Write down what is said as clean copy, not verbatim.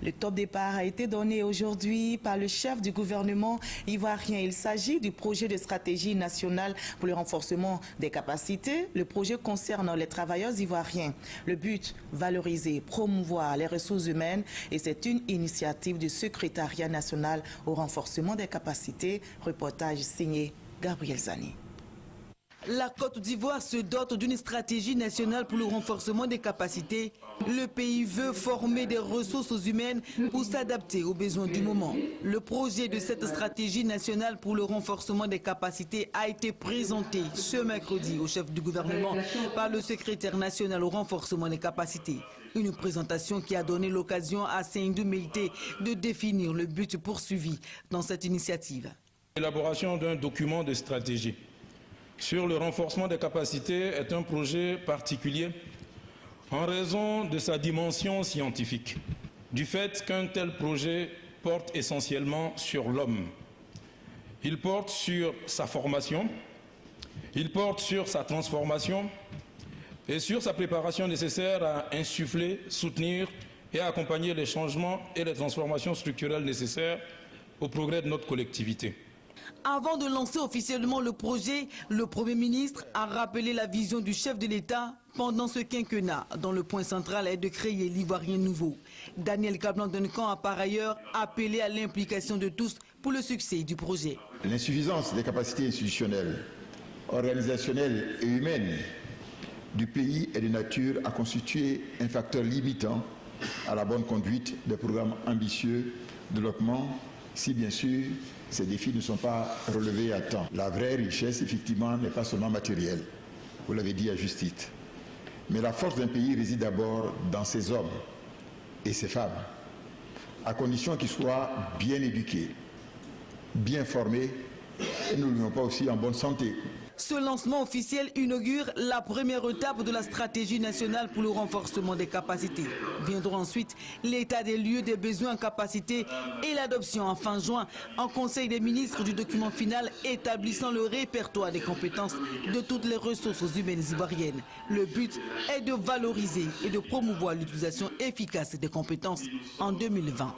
Le top départ a été donné aujourd'hui par le chef du gouvernement ivoirien. Il s'agit du projet de stratégie nationale pour le renforcement des capacités. Le projet concerne les travailleurs ivoiriens. Le but, valoriser, promouvoir les ressources humaines et c'est une initiative du secrétariat national au renforcement des capacités. Reportage signé Gabriel Zani. La Côte d'Ivoire se dote d'une stratégie nationale pour le renforcement des capacités. Le pays veut former des ressources humaines pour s'adapter aux besoins du moment. Le projet de cette stratégie nationale pour le renforcement des capacités a été présenté ce mercredi au chef du gouvernement par le secrétaire national au renforcement des capacités. Une présentation qui a donné l'occasion à Seydou Meïté de définir le but poursuivi dans cette initiative. L'élaboration d'un document de stratégie sur le renforcement des capacités est un projet particulier en raison de sa dimension scientifique, du fait qu'un tel projet porte essentiellement sur l'homme. Il porte sur sa formation, il porte sur sa transformation et sur sa préparation nécessaire à insuffler, soutenir et accompagner les changements et les transformations structurelles nécessaires au progrès de notre collectivité. Avant de lancer officiellement le projet, le Premier ministre a rappelé la vision du chef de l'État pendant ce quinquennat, dont le point central est de créer l'Ivoirien nouveau. Daniel Kablan-Duncan a par ailleurs appelé à l'implication de tous pour le succès du projet. L'insuffisance des capacités institutionnelles, organisationnelles et humaines du pays est de nature à constituer un facteur limitant à la bonne conduite des programmes ambitieux de développement, si bien sûr ces défis ne sont pas relevés à temps. La vraie richesse, effectivement, n'est pas seulement matérielle, vous l'avez dit à juste titre. Mais la force d'un pays réside d'abord dans ses hommes et ses femmes, à condition qu'ils soient bien éduqués, bien formés et n'oublions pas aussi en bonne santé. Ce lancement officiel inaugure la première étape de la stratégie nationale pour le renforcement des capacités. Viendront ensuite l'état des lieux des besoins en capacité et l'adoption en fin juin en Conseil des ministres du document final établissant le répertoire des compétences de toutes les ressources humaines ivoiriennes. Le but est de valoriser et de promouvoir l'utilisation efficace des compétences en 2020.